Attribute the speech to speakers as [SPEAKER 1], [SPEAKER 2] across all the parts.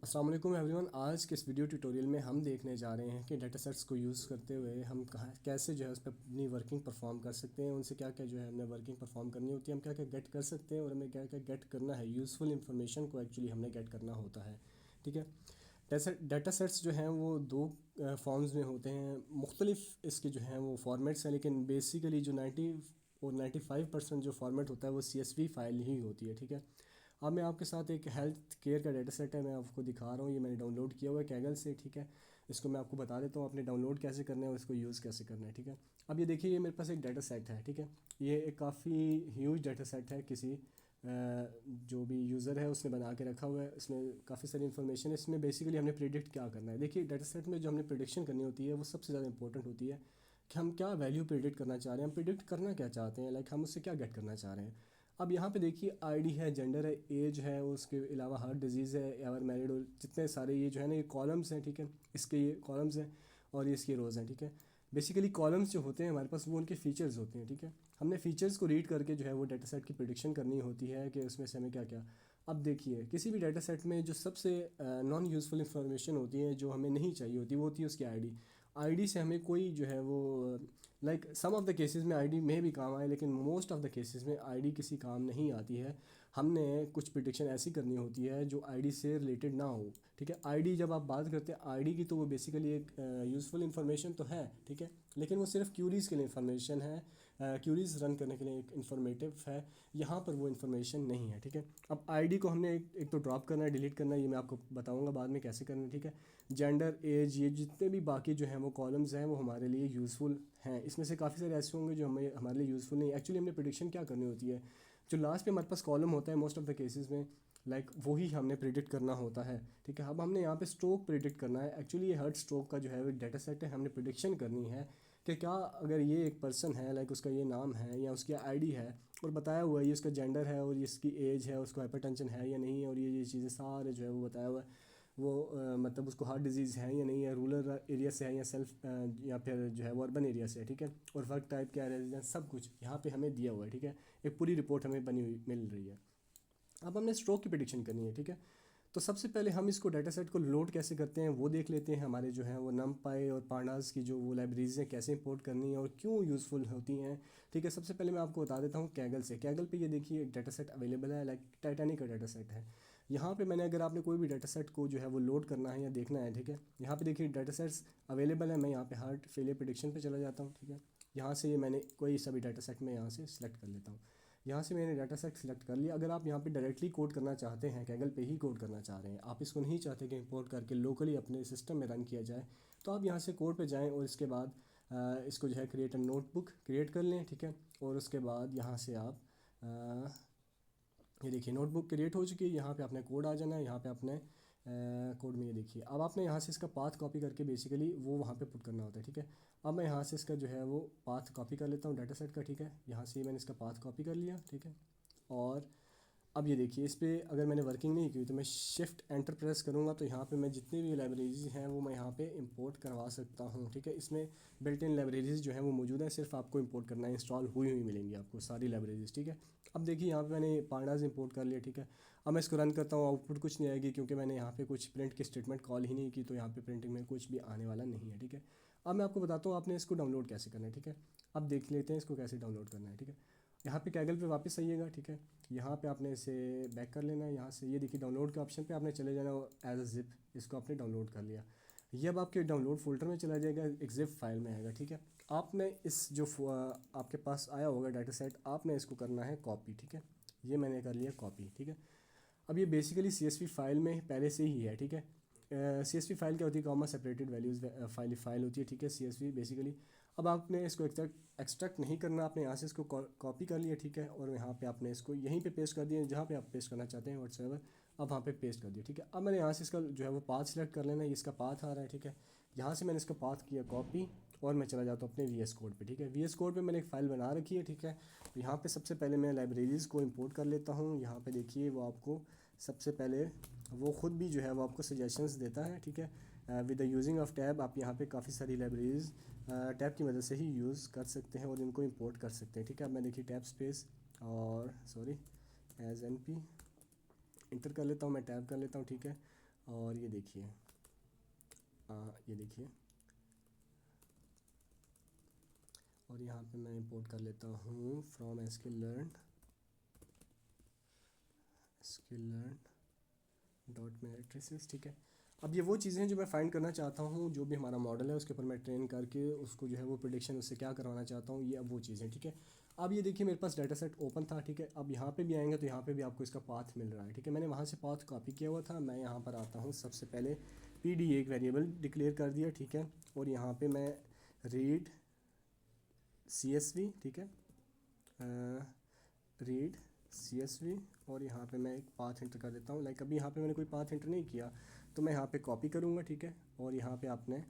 [SPEAKER 1] अस्सलाम वालेकुम एवरीवन। आज के इस वीडियो ट्यूटोरियल में हम देखने जा रहे हैं कि डेटा सेट्स को यूज़ करते हुए हम कहाँ कैसे जो है उस पर अपनी वर्किंग परफॉर्म कर सकते हैं, उनसे क्या क्या जो है हमें वर्किंग परफॉर्म करनी होती है, हम क्या क्या गेट कर सकते हैं और हमें क्या क्या गेट करना है। यूज़फुल इंफॉर्मेशन को एक्चुअली हमने गेट करना होता है। ठीक है। डेटा सेट्स जो हैं वो दो फॉर्म्स में होते हैं। मुख्तलिफ इसके जो हैं वो फॉर्मेट्स हैं, लेकिन बेसिकली जो 95% जो फॉर्मेट होता है वो CSV फाइल ही होती है। ठीक है। अब मैं आपके साथ एक हेल्थ केयर का डेटा सेट है, मैं आपको दिखा रहा हूँ। ये मैंने डाउनलोड किया हुआ है कैगल से। ठीक है। इसको मैं आपको बता देता हूँ आपने डाउनलोड कैसे करना है और इसको यूज़ कैसे करना है। ठीक है। अब ये देखिए, ये मेरे पास एक डाटा सेट है। ठीक है। ये एक काफ़ी ह्यूज डाटा सेट है। किसी जो भी यूज़र है उसने बना के रखा हुआ है। इसमें काफ़ी सारी इन्फॉर्मेशन है। इसमें बेसिकली हमने प्रिडिक्ट क्या करना है। देखिए, डाटा सेट में जो हमने प्रिडिक्शन करनी होती है वो सबसे ज़्यादा इंपॉर्टेंट होती है कि हम क्या वैल्यू प्रिडिक्ट करना चाह रहे हैं, हम प्रिडिक्ट करना क्या चाहते हैं, लाइक हम उससे क्या गेट करना चाह रहे हैं। अब यहाँ पे देखिए, आईडी है, जेंडर है, एज है, उसके अलावा हार्ट डिजीज़ है, एवर मैरिड, और जितने सारे ये जो है ना ये कॉलम्स हैं। ठीक है। इसके ये कॉलम्स हैं और ये इसकी रोज़ हैं। ठीक है। बेसिकली कॉलम्स जो होते हैं हमारे पास वो उनके फीचर्स होते हैं। ठीक है। हमने फीचर्स को रीड करके जो है वो डाटा सेट की प्रिडिक्शन करनी होती है कि उसमें से हमें क्या क्या। अब देखिए, किसी भी डाटा सेट में जो सबसे नॉन यूज़फुल इंफॉर्मेशन होती है, जो हमें नहीं चाहिए होती, वो होती है उसकी आईडी। आईडी से हमें कोई जो है वो like some of the cases में आईडी में भी काम आए, लेकिन मोस्ट ऑफ़ द केसेस में आईडी किसी काम नहीं आती है। हमने कुछ प्रिडिक्शन ऐसी करनी होती है जो आईडी से रिलेटेड ना हो। ठीक है। आईडी जब आप बात करते हैं आईडी की, तो वो बेसिकली एक यूज़फुल इंफॉर्मेशन तो है। ठीक है। लेकिन वो सिर्फ क्यूरीज़ के लिए इंफॉर्मेशन है, क्यूरीज़ रन करने के लिए एक इन्फॉर्मेटिव है। यहाँ पर वो इन्फॉर्मेशन नहीं है। ठीक है। अब आईडी को हमने एक तो ड्रॉप करना है, डिलीट करना है, ये मैं आपको बताऊँगा बाद में कैसे करना है। ठीक है। जेंडर, एज, ये जितने भी बाकी जो हैं वो कॉलम्स हैं वो हमारे लिए यूज़फुल हैं। इसमें से काफ़ी सारे ऐसे होंगे जो हमें हमारे लिए यूज़फुल नहीं। एक्चुअली हमने प्रिडिक्शन क्या करनी होती है, जो लास्ट पे हमारे पास कॉलम होता है मोस्ट ऑफ द केसेस में, लाइक वही हमने प्रिडिक्ट करना होता है। ठीक है। अब हमने यहाँ पे स्ट्रोक प्रिडिक्ट करना है। एक्चुअली ये हर्ट स्ट्रोक का जो है वो डाटा सेट है, हमने प्रिडिक्शन करनी है कि क्या अगर ये एक पर्सन है, लाइक उसका ये नाम है या उसकी आईडी है और बताया हुआ है ये उसका जेंडर है और ये इसकी एज है, उसको हाइपरटेंशन है या नहीं है, और ये चीज़ें सारे जो है वो बताया हुआ है, वो मतलब उसको हार्ट डिजीज़ है या नहीं है, रूरल एरिया से है या सेल्फ या फिर जो है वो अर्बन एरिया से है। ठीक है। और वर्क टाइप क्या है, रेजिडेंस, सब कुछ यहाँ पे हमें दिया हुआ है। ठीक है। एक पूरी रिपोर्ट हमें बनी हुई मिल रही है। अब हमने स्ट्रोक की प्रिडिक्शन करनी है। ठीक है। तो सबसे पहले हम इसको डाटा सेट को लोड कैसे करते हैं वो देख लेते हैं। हमारे जो है वो नमपाई और पांडास की जो वो लाइब्रेरीज हैं कैसे इंपोर्ट करनी है और क्यों यूज़फुल होती हैं। ठीक है। सबसे पहले मैं आपको बता देता हूँ कैगल से। कैगल पे ये देखिए एक डाटा सेट अवेलेबल है, लाइक टाइटैनिक का डाटा सेट है। यहाँ पे मैंने, अगर आपने कोई भी डाटा सेट को जो है वो लोड करना है या देखना है, ठीक है, यहाँ पे देखिए डाटा सेट्स अवेलेबल है। मैं यहाँ पे हार्ट फेलियर प्रिडिक्शन पे चला जाता हूँ। ठीक है। यहाँ से ये मैंने कोई सा भी डाटा सेट में यहाँ से सिलेक्ट कर लेता हूँ। यहाँ से मैंने डाटा सेट सिलेक्ट कर लिया। अगर आप यहाँ पे डायरेक्टली कोड करना चाहते हैं, कैगल पे ही कोड करना चाह रहे हैं, आप इसको नहीं चाहते कि इंपोर्ट करके लोकली अपने सिस्टम में रन किया जाए, तो आप यहाँ से कोड पे जाएं और इसके बाद इसको जो है क्रिएट अ नोटबुक क्रिएट कर लें। ठीक है। और उसके बाद यहाँ से आप ये देखिए नोटबुक क्रिएट हो चुकी है। यहाँ पे आपने कोड आ जाना है। यहाँ पे आपने कोड में ये देखिए, अब आपने यहाँ से इसका पाथ कॉपी करके बेसिकली वो वहाँ पे पुट करना होता है। ठीक है। अब मैं यहाँ से इसका जो है वो पाथ कॉपी कर लेता हूँ डाटा सेट का। ठीक है। यहाँ से मैंने इसका पाथ कॉपी कर लिया। ठीक है। और अब ये देखिए, इस पर अगर मैंने वर्किंग नहीं की तो मैं शिफ्ट एंटर प्रेस करूँगा तो यहाँ पे मैं जितनी भी लाइब्रेरीज हैं वो मैं यहाँ पे इंपोर्ट करवा सकता हूँ। ठीक है। इसमें बिल्ट इन लाइब्रेरीज जो हैं वो मौजूद हैं, सिर्फ आपको इंपोर्ट करना है, इंस्टॉल हुई हुई मिलेंगी आपको सारी लाइब्रेरीज। ठीक है। अब देखिए, यहाँ पे मैंने पांडास इंपोर्ट कर लिया। ठीक है। अब मैं इसको रन करता हूँ, आउटपुट कुछ नहीं आएगी क्योंकि मैंने यहाँ पे कुछ प्रिंट की स्टेटमेंट कॉल ही नहीं की, तो यहाँ पे प्रिंटिंग में कुछ भी आने वाला नहीं है। ठीक है। अब मैं आपको बताता हूँ आपने इसको डाउनलोड कैसे करना है। ठीक है। अब देख लेते हैं इसको कैसे डाउनलोड करना है। ठीक है। यहाँ पे कैगल पे वापस आइएगा। ठीक है। यहाँ पे आपने इसे बैक कर लेना है। यहाँ से ये देखिए डाउनलोड के ऑप्शन पे आपने चले जाना एज अ जिप, इसको आपने डाउनलोड कर लिया। ये अब आपके डाउनलोड फोल्डर में चला जाएगा, एक जिप फाइल में आएगा। ठीक है। आपने इस जो आपके पास आया होगा डाटा सेट, आपने इसको करना है कॉपी। ठीक है। ये मैंने कर लिया कॉपी। ठीक है। अब ये बेसिकली CSV फाइल में पहले से ही है। ठीक है। CSV फाइल क्या होती है, कॉमा सेपरेटेड वैल्यूज़ फाइल होती है। ठीक है। CSV बेसिकली, अब आपने इसको एक्सट्रैक्ट नहीं करना, आपने यहाँ से इसको कॉपी कर लिया। ठीक है। और यहाँ पे आपने इसको यहीं पे पेस्ट कर दिया जहाँ पे आप पेस्ट करना चाहते हैं व्हाट्सएवर, अब वहाँ पे पेस्ट कर दिया। ठीक है। अब मैंने यहाँ से इसका जो है वो पाथ सेलेक्ट कर लेना है, इसका पाथ आ रहा है। ठीक है। यहाँ से मैंने इसका पाथ किया कॉपी और मैं चला जाता हूँ अपने VS कोड पे। ठीक है। VS कोड पे मैंने एक फ़ाइल बना रखी है। ठीक है। तो यहाँ पे सबसे पहले मैं लाइब्रेरीज़ को इंपोर्ट कर लेता हूँ। यहाँ पे देखिए वो आपको सबसे पहले वो ख़ुद भी जो है वो आपको सजेशंस देता है। ठीक है। With the using of tab आप यहाँ पे काफ़ी सारी लाइब्रेरीज़ टैब की मदद से ही यूज़ कर सकते हैं और इनको इंपोर्ट कर सकते हैं। ठीक है। अब मैं देखिए टैब स्पेस और सॉरी एज NP इंटर कर लेता हूँ, मैं टैब कर लेता हूँ। ठीक है। और ये देखिए, ये देखिए, और यहाँ पे मैं इंपोर्ट कर लेता हूँ फ्रॉम sklearn डॉट मैट्रिसेस, ठीक है। अब ये वो चीज़ें हैं जो मैं फाइंड करना चाहता हूँ, जो भी हमारा मॉडल है उसके ऊपर मैं ट्रेन करके उसको जो है वो प्रिडिक्शन उससे क्या करवाना चाहता हूँ, ये अब वो चीज़ें, ठीक है। अब ये देखिए मेरे पास डाटा सेट ओपन था, ठीक है। अब यहाँ पे भी आएंगे तो यहाँ पे भी आपको इसका पाथ मिल रहा है, ठीक है। मैंने वहाँ से पाथ कॉपी किया हुआ था, मैं यहाँ पर आता हूँ, सबसे पहले PD एक वेरिएबल डिक्लेयर कर दिया, ठीक है। और यहाँ पे मैं रीड CSV, ठीक है, रीड CSV, और यहाँ पे मैं एक पाथ एंटर कर देता हूँ। लाइक अभी यहाँ पे मैंने कोई पाथ एंटर नहीं किया, तो मैं यहाँ पे कॉपी करूँगा, ठीक है। और यहाँ पे आपने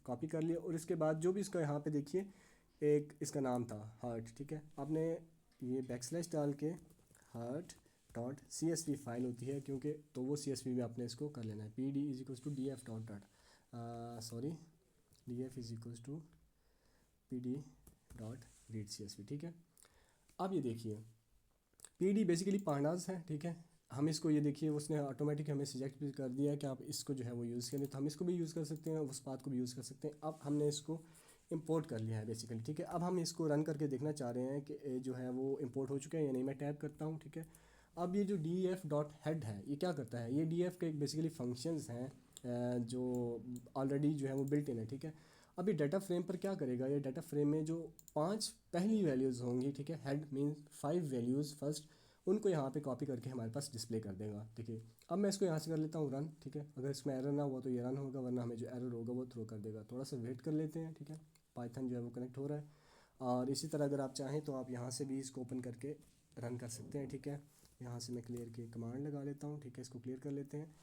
[SPEAKER 1] कॉपी कर लिया, और इसके बाद जो भी इसका यहाँ पे देखिए एक इसका नाम था हर्ट, ठीक है। आपने ये बैकस्लैश डाल के हर्ट डॉट CSV फाइल होती है क्योंकि, तो वो CSV भी आपने इसको कर लेना है। PD is equals to DF dot dot sorry DF is equals to PD dot read CSV, ठीक है। अब ये देखिए PD बेसिकली पांडास है, ठीक है। हम इसको, ये देखिए उसने ऑटोमेटिक हमें सजेक्ट भी कर दिया है कि आप इसको जो है वो यूज़ करें, तो हम इसको भी यूज़ कर सकते हैं, उस पाथ को भी यूज़ कर सकते हैं। अब हमने इसको इंपोर्ट कर लिया है बेसिकली, ठीक है। अब हम इसको रन करके देखना चाह रहे हैं कि जो है वो इंपोर्ट हो चुका है या नहीं। मैं टैप करता हूँ, ठीक है। अब ये जो DF डॉट हेड है ये क्या करता है, ये DF के एक बेसिकली फंक्शंस हैं जो ऑलरेडी जो है वो बिल्ट इन है, ठीक है। अब ये डाटा फ्रेम पर क्या करेगा, ये डाटा फ्रेम में जो 5 पहली वैल्यूज़ होंगी, ठीक है, हेड मीन्स 5 वैल्यूज़ फर्स्ट, उनको यहाँ पे कॉपी करके हमारे पास डिस्प्ले कर देगा, ठीक है। अब मैं इसको यहाँ से कर लेता हूँ रन, ठीक है। अगर इसमें एरर ना हुआ तो ये रन होगा, वरना हमें जो एरर होगा वो थ्रो कर देगा। थोड़ा सा वेट कर लेते हैं, ठीक है। पाइथन जो है वो कनेक्ट हो रहा है, और इसी तरह अगर आप चाहें तो आप यहाँ से भी इसको ओपन करके रन कर सकते हैं, ठीक है। यहाँ से मैं क्लियर की कमांड लगा लेता हूँ, ठीक है। इसको क्लियर कर लेते हैं,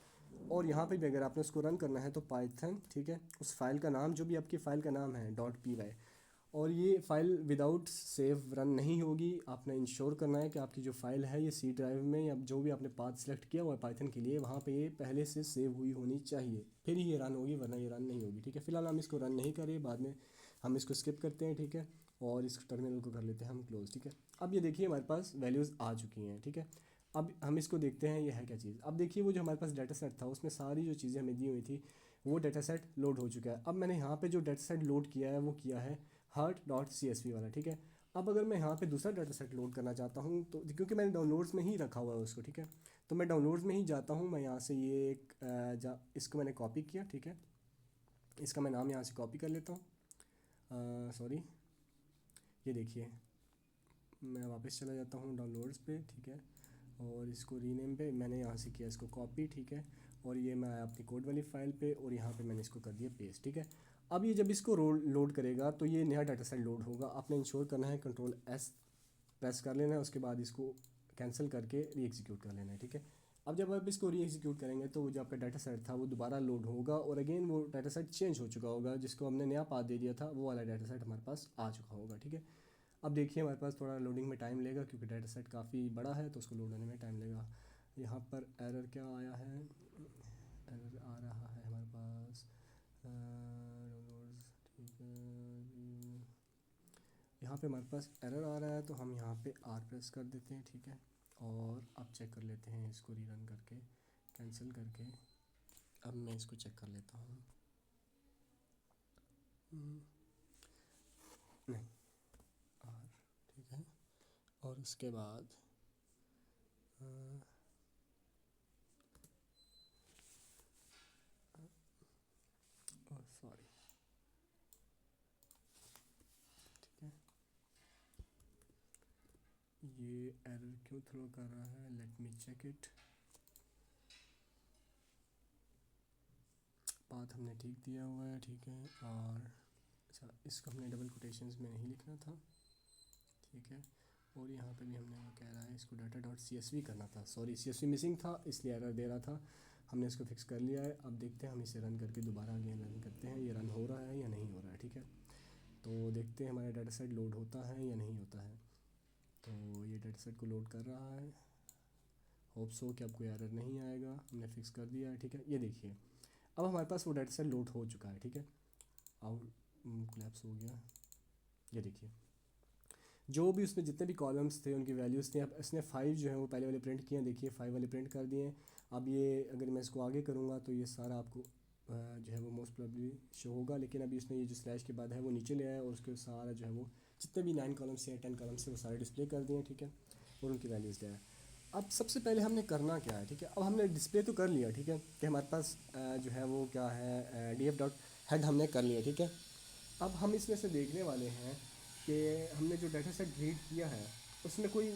[SPEAKER 1] और यहाँ पे भी अगर आपने उसको रन करना है तो पाइथन, ठीक है, उस फाइल का नाम जो भी आपकी फ़ाइल का नाम है .py, और ये फ़ाइल विदाउट सेव रन नहीं होगी। आपने इंश्योर करना है कि आपकी जो फ़ाइल है ये C ड्राइव में, या जो भी आपने पाथ सेलेक्ट किया हुआ है पाइथन के लिए, वहाँ पे ये पहले से सेव हुई होनी चाहिए, फिर ही ये रन होगी, वरना ये रन नहीं होगी, ठीक है। फिलहाल हम इसको रन नहीं करें, बाद में हम इसको स्किप करते हैं, ठीक है। और इस टर्मिनल को कर लेते हैं हम क्लोज, ठीक है। अब ये देखिए हमारे पास वैल्यूज़ आ चुकी हैं, ठीक है। अब हम इसको देखते हैं ये है क्या चीज़। अब देखिए वो जो हमारे पास डाटा सेट था उसमें सारी जो चीज़ें हमें दी हुई थी वो डाटा सेट लोड हो चुका है। अब मैंने यहाँ पे जो डाटा सेट लोड किया है वो किया है हर्ट डॉट CSV वाला, ठीक है। अब अगर मैं यहाँ पे दूसरा डाटा सेट लोड करना चाहता हूँ तो, क्योंकि मैंने डाउनलोड्स में ही रखा हुआ है उसको, ठीक है, तो मैं डाउनलोड्स में ही जाता हूँ। मैं यहाँ से ये एक इसको मैंने कॉपी किया, ठीक है। इसका मैं नाम यहाँ से कॉपी कर लेता हूँ, सॉरी, ये देखिए मैं वापस चला जाता हूँ डाउनलोड्स पे, ठीक है। और इसको रीनेम पे मैंने यहाँ से किया इसको कॉपी, ठीक है। और ये मैं आया अपनी कोड वाली फाइल पे, और यहाँ पे मैंने इसको कर दिया पेस्ट, ठीक है। अब ये जब इसको लोड करेगा तो ये नया डाटा सेट लोड होगा। आपने इंश्योर करना है Ctrl+S प्रेस कर लेना है, उसके बाद इसको कैंसिल करके री एग्जीक्यूट कर लेना है, ठीक है। अब जब आप इसको री एग्जीक्यूट करेंगे तो जो आपका डाटा सेट था वो दोबारा लोड होगा, और अगेन वो डाटा सेट चेंज हो चुका होगा, जिसको हमने नया पाथ दे दिया था वो वाला डाटा सेट हमारे पास आ चुका होगा, ठीक है। अब देखिए हमारे पास थोड़ा लोडिंग में टाइम लेगा क्योंकि डाटा सेट काफ़ी बड़ा है, तो उसको लोड होने में टाइम लेगा। यहाँ पर एरर क्या आया है, एरर आ रहा है हमारे पास डाउनलोड्स, ठीक है। यहाँ पे हमारे पास एरर आ रहा है, तो हम यहाँ पे R प्रेस कर देते हैं, ठीक है। और अब चेक कर लेते हैं इसको रीरन करके, कैंसिल करके। अब मैं इसको चेक कर लेता हूँ, नहीं R, ठीक है। और उसके बाद सॉरी, ठीक है। ये एरर क्यों थ्रो कर रहा है, let me check it. Path हमने ठीक दिया हुआ है, ठीक है। और अच्छा, इसको हमने डबल कोटेशंस में नहीं लिखना था, ठीक है। और यहाँ पे भी हमने वो कह रहा है इसको डाटा डॉट CSV करना था, सॉरी CSV मिसिंग था इसलिए एरर दे रहा था। हमने इसको फिक्स कर लिया है। अब देखते हैं हम इसे रन करके दोबारा अगेन रन करते हैं, ये रन हो रहा है या नहीं हो रहा है, ठीक है। तो देखते हैं हमारा डाटा सेट लोड होता है या नहीं होता है। तो ये डाटा सेट को लोड कर रहा है, होप सो कि अब कोई एरर नहीं आएगा, हमने फिक्स कर दिया है, ठीक है। ये देखिए अब हमारे पास वो डाटा सेट लोड हो चुका है, ठीक है। आउट कोलैप्स हो गया, ये देखिए जो भी उसमें जितने भी कॉलम्स थे उनकी वैल्यूज़ थी। अब इसने 5 जो है वो पहले वाले प्रिंट किए हैं, देखिए 5 वाले प्रिंट कर दिए हैं। अब ये अगर मैं इसको आगे करूँगा तो ये सारा आपको जो है वो मोस्ट प्रोबेबली शो होगा, लेकिन अभी उसने ये जो स्लैश के बाद है वो नीचे ले आया और उसके सारा जो है वो जितने भी 9 कॉलम्स या 10 कॉलम्स से वो सारे डिस्प्ले कर दिए हैं, ठीक है, और उनकी वैल्यूज़ ले आया। अब सबसे पहले हमने करना क्या है, ठीक है, अब हमने डिस्प्ले तो कर लिया, ठीक है, कि हमारे पास जो है वो क्या है डी एफ डॉट हेड हमने कर लिया, ठीक है। अब हम इसमें से देखने वाले हैं कि हमने जो डाटा सेट रीड किया है उसमें कोई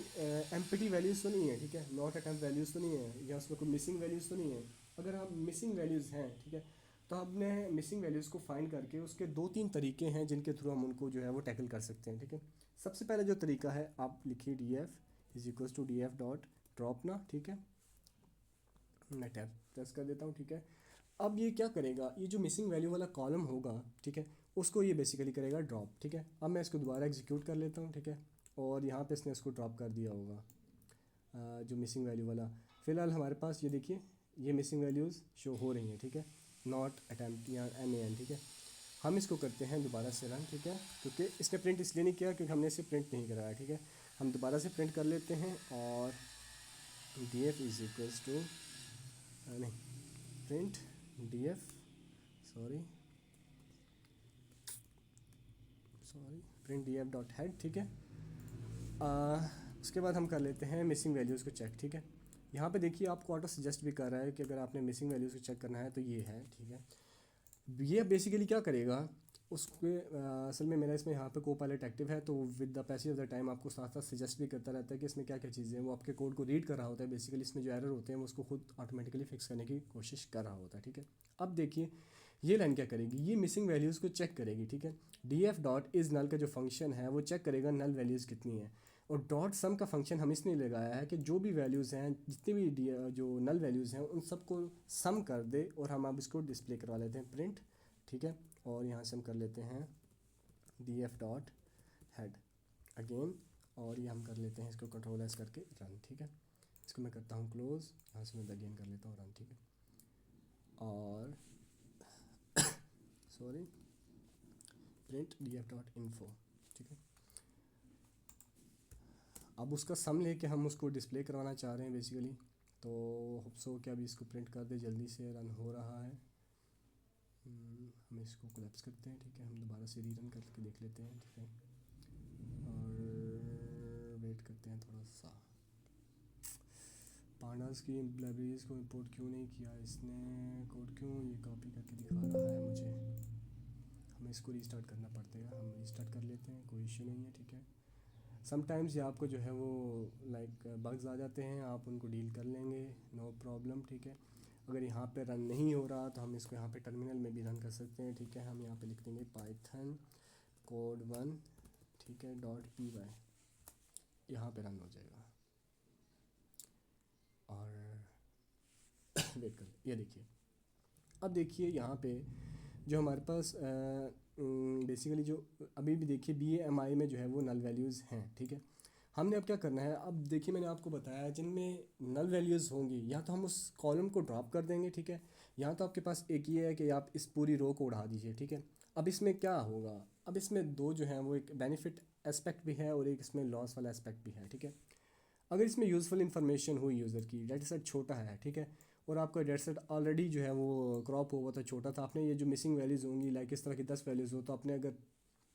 [SPEAKER 1] एम्प्टी वैल्यूज़ तो नहीं है, ठीक है, नॉट अटैम्प्ट वैल्यूज़ तो नहीं है, या उसमें कोई मिसिंग वैल्यूज़ तो नहीं है। अगर हम मिसिंग वैल्यूज़ हैं, ठीक है, तो हमने मिसिंग वैल्यूज़ को फाइंड करके उसके 2-3 तरीके हैं जिनके थ्रू हम उनको जो है वो टैकल कर सकते हैं, ठीक है। सबसे पहले जो तरीका है, आप लिखिए D F is equals to D F dot drop ना, ठीक है, मैं टैब प्रेस कर देता हूँ, ठीक है। अब ये क्या करेगा, ये जो मिसिंग वैल्यू वाला कॉलम होगा, ठीक है, उसको ये बेसिकली करेगा ड्रॉप, ठीक है। अब मैं इसको दोबारा एग्जीक्यूट कर लेता हूँ, ठीक है, और यहाँ पे इसने इसको ड्रॉप कर दिया होगा जो मिसिंग वैल्यू वाला। फ़िलहाल हमारे पास ये देखिए ये मिसिंग वैल्यूज़ शो हो रही हैं, ठीक है, नॉट अटैम्प्ट या NaN, ठीक है। हम इसको करते हैं दोबारा से रन, ठीक है, क्योंकि इसने प्रिंट इसलिए नहीं किया क्योंकि हमने इसे प्रिंट नहीं कराया, ठीक है। हम दोबारा से प्रिंट कर लेते हैं और D F is equals to नहीं print D F sorry print D F dot head, ठीक है। उसके बाद हम कर लेते हैं मिसिंग वैल्यूज़ को चेक, ठीक है। यहाँ पे देखिए आपको ऑटो सजेस्ट भी कर रहा है कि अगर आपने मिसिंग वैल्यूज़ को चेक करना है तो ये है, ठीक है। ये बेसिकली क्या करेगा उसके असल में मेरा इसमें यहाँ पे को पायलट एक्टिव है, तो with the passage of the time आपको साथ साथ सजेस्ट भी करता रहता है कि इसमें क्या क्या चीज़ें हैं। वो आपके कोड को रीड कर रहा होता है, बेसिकली इसमें जो एरर होते हैं वो उसको खुद ऑटोमेटिकली फिक्स करने की कोशिश कर रहा होता है, ठीक है। अब देखिए ये लाइन क्या करेगी, ये मिसिंग वैल्यूज़ को चेक करेगी, ठीक है। डी एफ डॉट इज़ नल का जो फंक्शन है वो चेक करेगा नल वैल्यूज़ कितनी है, और डॉट सम का फंक्शन हम इसने लगाया है कि जो भी वैल्यूज़ हैं जितनी भी जो नल वैल्यूज़ हैं उन सबको सम कर दे, और हम अब इसको डिस्प्ले करवा लेते हैं प्रिंट, ठीक है। और यहाँ से हम कर लेते हैं D F dot head again, और ये हम कर लेते हैं इसको कंट्रोल एस करके रन, ठीक है। इसको मैं करता हूँ क्लोज, यहाँ से मैं अगेन कर लेता हूँ रन, ठीक है। और sorry print D F dot info, ठीक है। अब उसका सम लेके हम उसको डिस्प्ले करवाना चाह रहे हैं बेसिकली, तो होप सो कि अभी इसको प्रिंट कर दे, जल्दी से रन हो रहा है। हम इसको कोलैप्स करते हैं, ठीक है, हम दोबारा से रीरन करके देख लेते हैं, ठीक है, और वेट करते हैं थोड़ा सा। पांडास की लाइब्रेरीज़ को इंपोर्ट क्यों नहीं किया इसने, कोड क्यों ये कॉपी करके दिखा रहा है मुझे, हमें इसको रीस्टार्ट करना पड़ेगा। हम रीस्टार्ट कर लेते हैं, कोई इशू नहीं है, ठीक है। समटाइम्स ये आपको जो है वो लाइक बग्स आ जाते हैं, आप उनको डील कर लेंगे, नो प्रॉब्लम, ठीक है। अगर यहाँ पे रन नहीं हो रहा तो हम इसको यहाँ पे टर्मिनल में भी रन कर सकते हैं, ठीक है। हम यहाँ पे लिख देंगे पाइथन कोड 1, ठीक है, .py, यहाँ पे रन हो जाएगा। और वेट कर, ये देखिए, अब देखिए यहाँ पे जो हमारे पास बेसिकली जो अभी भी देखिए BAMI में जो है वो नल वैल्यूज़ हैं, ठीक है। हमने अब क्या करना है, अब देखिए मैंने आपको बताया जिनमें नल वैल्यूज़ होंगी या तो हम उस कॉलम को ड्रॉप कर देंगे, ठीक है, यहाँ तो आपके पास एक ये है कि आप इस पूरी रो को उड़ा दीजिए, ठीक है। अब इसमें क्या होगा, अब इसमें दो जो हैं वो एक बेनिफिट एस्पेक्ट भी है और एक इसमें लॉस वाला एस्पेक्ट भी है, ठीक है। अगर इसमें यूज़फुल इन्फॉर्मेशन हुई यूज़र की, डेटा सेट छोटा है, ठीक है, और आपका डेटा सेट ऑलरेडी जो है वो क्रॉप हुआ था, छोटा था, आपने ये जो मिसिंग वैल्यूज़ होंगी लाइक इस तरह की 10 वैल्यूज़ हो, तो आपने अगर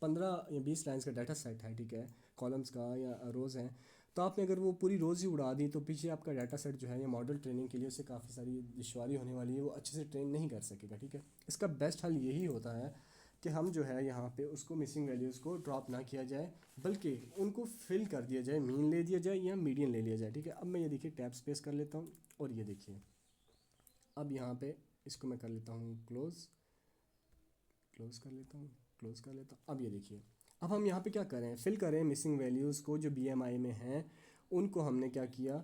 [SPEAKER 1] 15 या 20 लाइन्स का डाटा सेट है, ठीक है, कॉलम्स का या रोज़ हैं, तो आपने अगर वो पूरी रोज़ ही उड़ा दी तो पीछे आपका डाटा सेट जो है या मॉडल ट्रेनिंग के लिए उससे काफ़ी सारी दुश्वारी होने वाली है, वो अच्छे से ट्रेन नहीं कर सकेगा, ठीक है। इसका बेस्ट हल यही होता है कि हम जो है यहाँ पे उसको मिसिंग वैल्यूज़ को ड्रॉप ना किया जाए, बल्कि उनको फिल कर दिया जाए, मीन ले दिया जाए या मीडियन ले लिया जाए, ठीक है। अब मैं ये देखिए टैब स्पेस कर लेता हूँ और ये देखिए अब यहाँ पे इसको मैं कर लेता हूँ क्लोज़ कर लेता हूँ, क्लोज़ कर लेता हूँ। अब ये देखिए, अब हम यहाँ पे क्या करें, फिल करें मिसिंग वैल्यूज़ को जो BMI में हैं, उनको हमने क्या किया,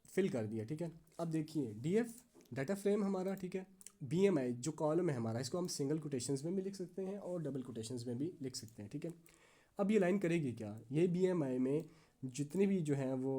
[SPEAKER 1] फिल कर दिया, ठीक है। अब देखिए DF डाटा फ्रेम हमारा, ठीक है, BMI जो कॉलम है हमारा, इसको हम सिंगल कोटेशंस में भी लिख सकते हैं और डबल कोटेशंस में भी लिख सकते हैं, ठीक है। अब ये लाइन करेगी क्या, ये BMI में जितनी भी जो है वो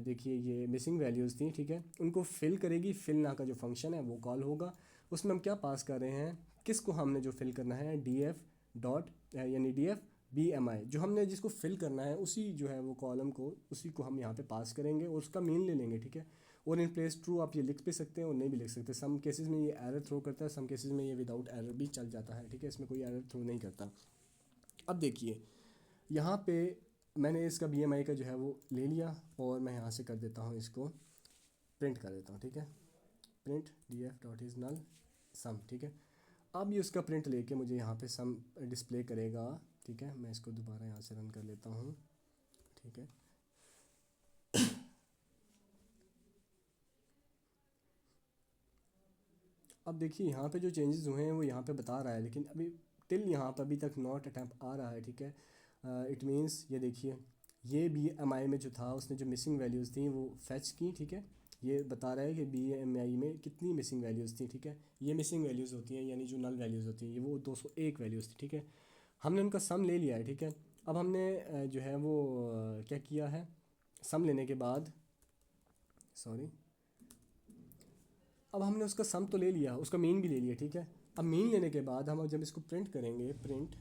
[SPEAKER 1] देखिए ये मिसिंग वैल्यूज़ थी, ठीक है, उनको फिल करेगी। फिल ना का जो फंक्शन है वो कॉल होगा, उसमें हम क्या पास कर रहे हैं, किसको हमने जो फिल करना है, DF डॉट यानी DF BMI जो हमने जिसको फिल करना है उसी जो है वो कॉलम को उसी को हम यहाँ पे पास करेंगे और उसका मीन ले लेंगे, ठीक है। और इन प्लेस ट्रू आप ये लिख भी सकते हैं और नहीं भी लिख सकते। सम केसेस में ये एरर थ्रो करता है, सम केसेस में ये विदाउट एरर भी चल जाता है, ठीक है, इसमें कोई एरर थ्रो नहीं करता। अब देखिए यहाँ पे मैंने इसका BMI का जो है वो ले लिया और मैं यहाँ से कर देता हूँ, इसको प्रिंट कर देता हूँ, ठीक है। प्रिंट df डॉट इज़ नल सम, ठीक है। अब ये उसका प्रिंट लेके मुझे यहाँ पे सम डिस्प्ले करेगा, ठीक है। मैं इसको दोबारा यहाँ से रन कर लेता हूँ, ठीक है। अब देखिए यहाँ पे जो चेंजेस हुए हैं वो यहाँ पे बता रहा है, लेकिन अभी टिल यहाँ पर अभी तक नॉट अटैम्प्ट आ रहा है, ठीक है। इट मीन्स ये देखिए ये BMI में जो था उसने जो मिसिंग वैल्यूज़ थी वो फैच की, ठीक है। ये बता रहा है कि BMI में कितनी मिसिंग वैल्यूज़ थी, ठीक है। ये मिसिंग वैल्यूज़ होती हैं यानी जो नल वैल्यूज़ होती हैं, ये वो 201 वैल्यूज़ थी, ठीक है। हमने उनका सम ले लिया है, ठीक है। अब हमने जो है वो क्या किया है, सम लेने के बाद सॉरी अब हमने उसका सम तो ले लिया, उसका मीन भी ले लिया, ठीक है। अब मीन लेने के बाद हम जब इसको प्रिंट करेंगे, प्रिंट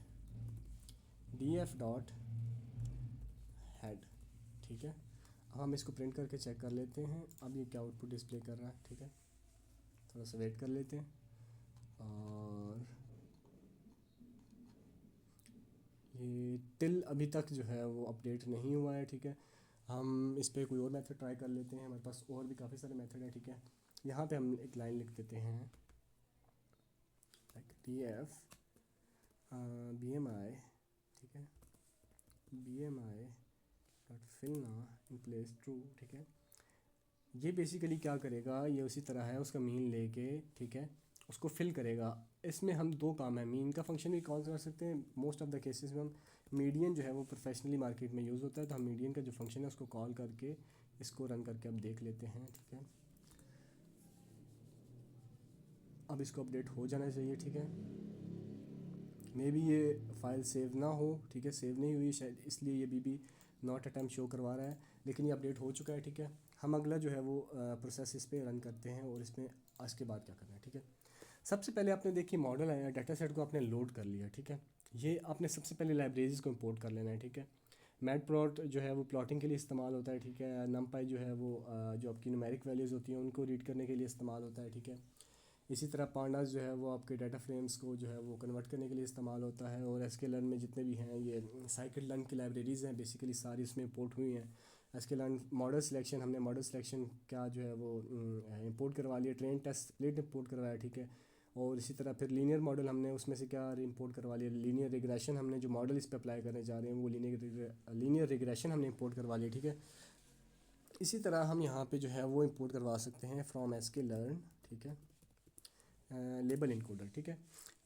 [SPEAKER 1] df डॉट हेड, ठीक है। अब हम इसको प्रिंट करके चेक कर लेते हैं अब ये क्या आउटपुट डिस्प्ले कर रहा है, ठीक है। थोड़ा सा वेट कर लेते हैं और ये टिल अभी तक जो है वो अपडेट नहीं हुआ है, ठीक है। हम इस पर कोई और मेथड ट्राई कर लेते हैं, हमारे पास और भी काफ़ी सारे मेथड हैं, ठीक है। यहाँ पे हम एक लाइन लिख देते हैं लाइक df BMI, ठीक है, BMI डॉट फिल ना इन प्लेस ट्रू, ठीक है। ये बेसिकली क्या करेगा, ये उसी तरह है उसका मीन लेके, ठीक है, उसको फिल करेगा। इसमें हम दो काम है, मीन का फंक्शन भी कॉल कर सकते हैं, मोस्ट ऑफ द केसेस में हम मीडियन जो है वो प्रोफेशनली मार्केट में यूज़ होता है, तो हम मीडियन का जो फंक्शन है उसको कॉल करके इसको रन करके अब देख लेते हैं, ठीक है। अब इसको अपडेट हो जाना चाहिए, ठीक है। मे बी ये फ़ाइल सेव ना हो, ठीक है, सेव नहीं हुई शायद इसलिए ये भी नॉट अटैम्प्ट शो करवा रहा है, लेकिन ये अपडेट हो चुका है, ठीक है। हम अगला जो है वो प्रोसेस इस पर रन करते हैं और इसमें आज के बाद क्या करना है, ठीक है। सबसे पहले आपने देखिए मॉडल आया, डाटा सेट को आपने लोड कर लिया, ठीक है। ये आपने सबसे पहले लाइब्रेरीज़ को इंपोर्ट कर लेना है, ठीक है। मैटप्लॉट जो है वो प्लॉटिंग के लिए इस्तेमाल होता है, ठीक है। नमपाई जो है वो जो आपकी न्यूमेरिक वैल्यूज़ होती हैं उनको रीड करने के लिए इस्तेमाल होता है, ठीक है। इसी तरह पांडास जो है वो आपके डाटा फ्रेम्स को जो है वो कन्वर्ट करने के लिए इस्तेमाल होता है। और sklearn में जितने भी हैं ये scikit-learn की लाइब्रेरीज़ हैं बेसिकली सारी इसमें इंपोर्ट हुई हैं। sklearn मॉडल सिलेक्शन, हमने मॉडल सिलेक्शन का जो है वो इंपोर्ट करवा लिया, ट्रेन टेस्ट स्प्लिट इंपोर्ट करवाया, ठीक है। और इसी तरह फिर लीनियर मॉडल हमने उसमें से क्या इंपोर्ट करवा लिया, लीनियर रिग्रेशन, हमने जो मॉडल इस पर अप्लाई करने जा रहे हैं वो लीनियर रिग्रेशन हमने इंपोर्ट करवा लिया, ठीक है। इसी तरह हम यहाँ पे जो है वो इंपोर्ट करवा सकते हैं फ्रॉम sklearn, ठीक है, लेबल इनकोडर, ठीक है।